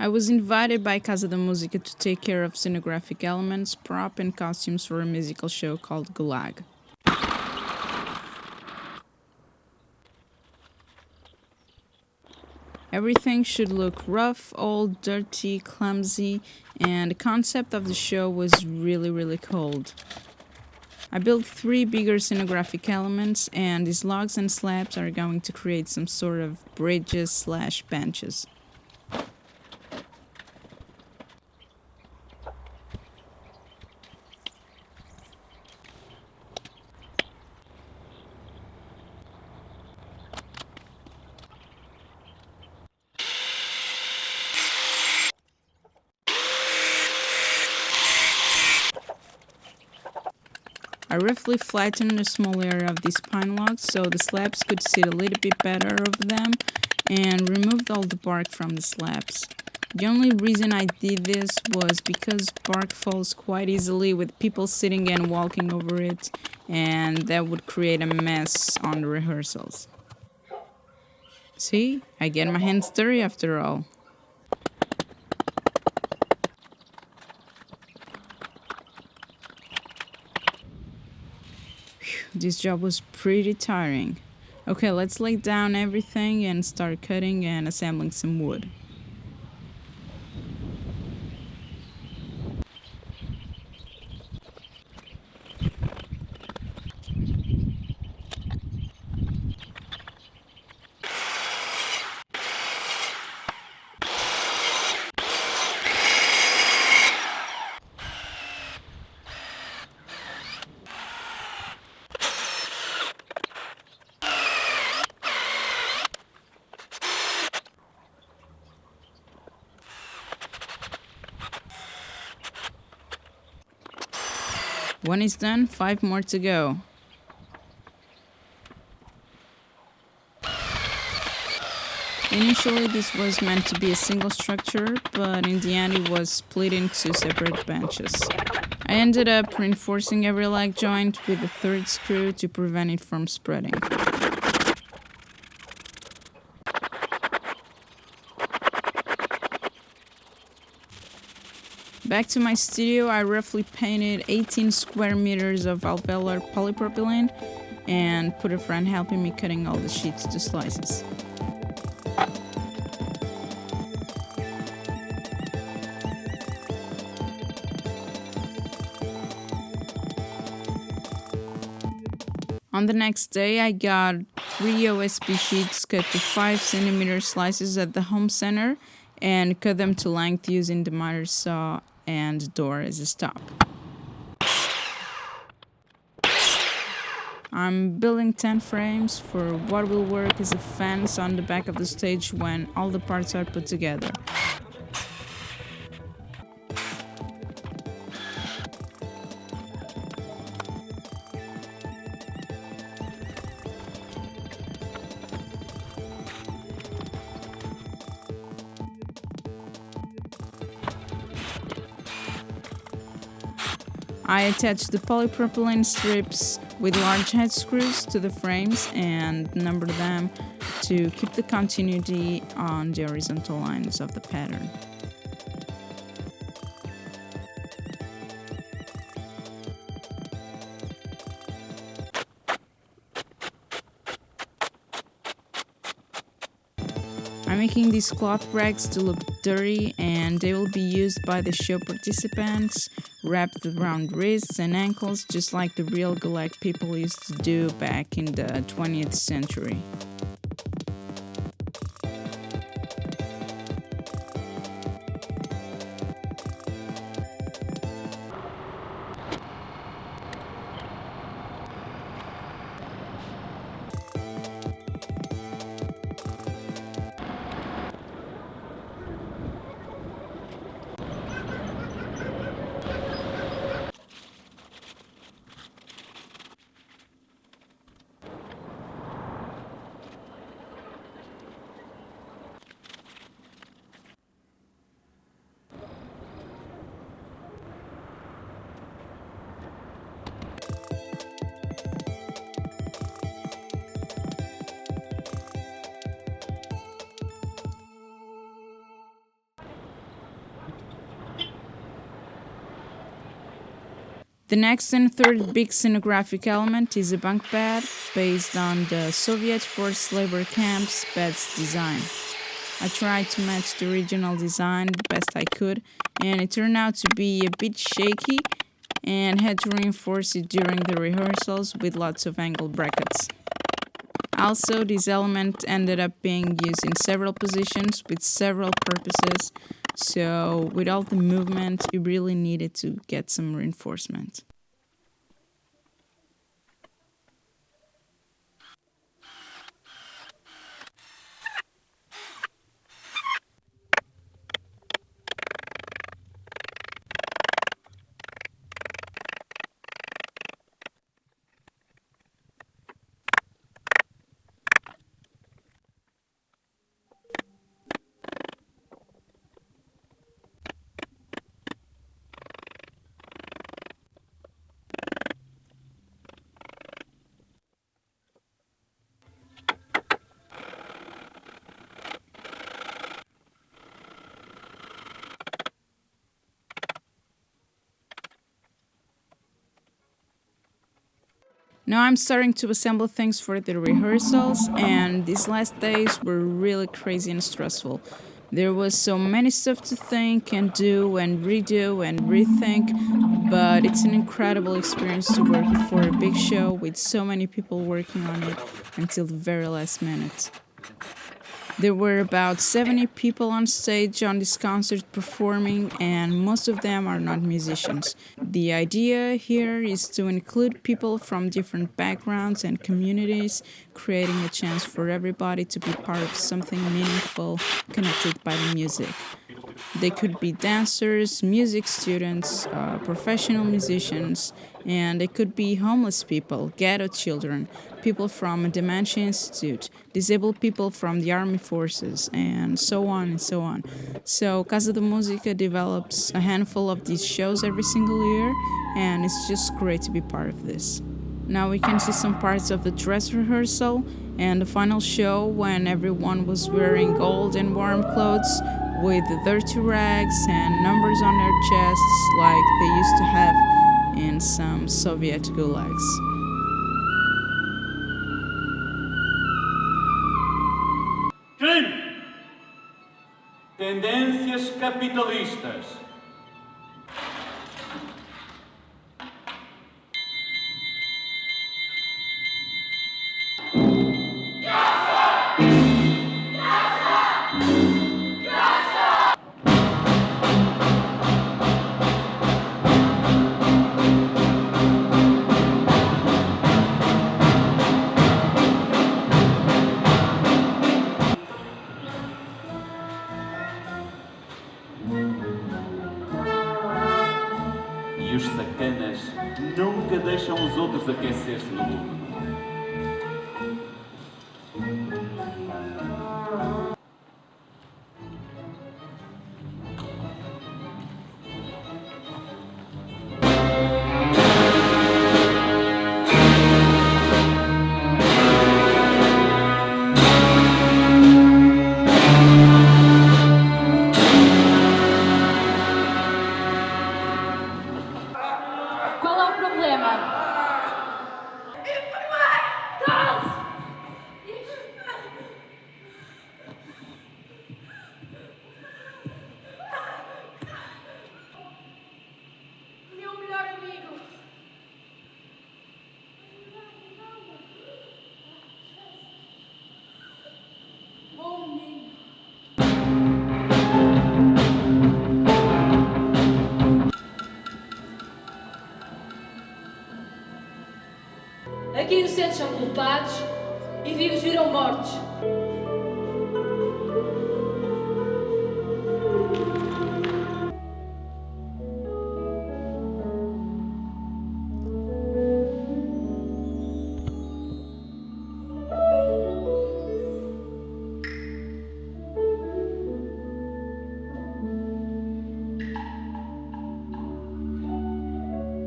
I was invited by Casa da Música to take care of scenographic elements, prop, and costumes for a musical show called Gulag. Everything should look rough, old, dirty, clumsy, and the concept of the show was really cold. I built 3 bigger scenographic elements, and these logs and slabs are going to create some sort of bridges/benches. I roughly flattened a small area of these pine logs so the slabs could sit a little bit better over them, and removed all the bark from the slabs. The only reason I did this was because bark falls quite easily with people sitting and walking over it, and that would create a mess on the rehearsals. See, I get my hands dirty after all. This job was pretty tiring. Okay, let's lay down everything and start cutting and assembling some wood. One is done, 5 more to go. Initially, this was meant to be a single structure, but in the end it was split into separate benches. I ended up reinforcing every leg joint with a 3rd screw to prevent it from spreading. Back to my studio, I roughly painted 18 square meters of alveolar polypropylene and put a friend helping me cutting all the sheets to slices. On the next day, I got 3 OSB sheets cut to 5 centimeter slices at the home center and cut them to length using the miter saw and door as a stop. I'm building 10 frames for what will work as a fence on the back of the stage when all the parts are put together. I attached the polypropylene strips with large head screws to the frames and numbered them to keep the continuity on the horizontal lines of the pattern. I'm making these cloth rags to look dirty, and they will be used by the show participants, wrapped around wrists and ankles just like the real Gulag people used to do back in the 20th century. The next and third big scenographic element is a bunk bed, based on the Soviet forced labor camps bed's design. I tried to match the original design the best I could, and it turned out to be a bit shaky and had to reinforce it during the rehearsals with lots of angle brackets. Also, this element ended up being used in several positions with several purposes, so with all the movement, it really needed to get some reinforcement. Now I'm starting to assemble things for the rehearsals, and these last days were really crazy and stressful. There was so many stuff to think and do and redo and rethink, but it's an incredible experience to work for a big show with so many people working on it until the very last minute. There were about 70 people on stage on this concert performing, and most of them are not musicians. The idea here is to include people from different backgrounds and communities, creating a chance for everybody to be part of something meaningful connected by the music. They could be dancers, music students, professional musicians, and they could be homeless people, ghetto children, people from a dementia institute, disabled people from the army forces, and so on and so on. So Casa da Música develops a handful of these shows every single year, and it's just great to be part of this. Now we can see some parts of the dress rehearsal and the final show when everyone was wearing gold and warm clothes with dirty rags and numbers on their chests like they used to have in some Soviet gulags. Crime! Tendências capitalistas. E os sacanas nunca deixam os outros aquecer-se no lucro. Qual é o problema? Meu melhor amigo. Bom menino. Aqui inocentes são culpados e vivos viram mortos.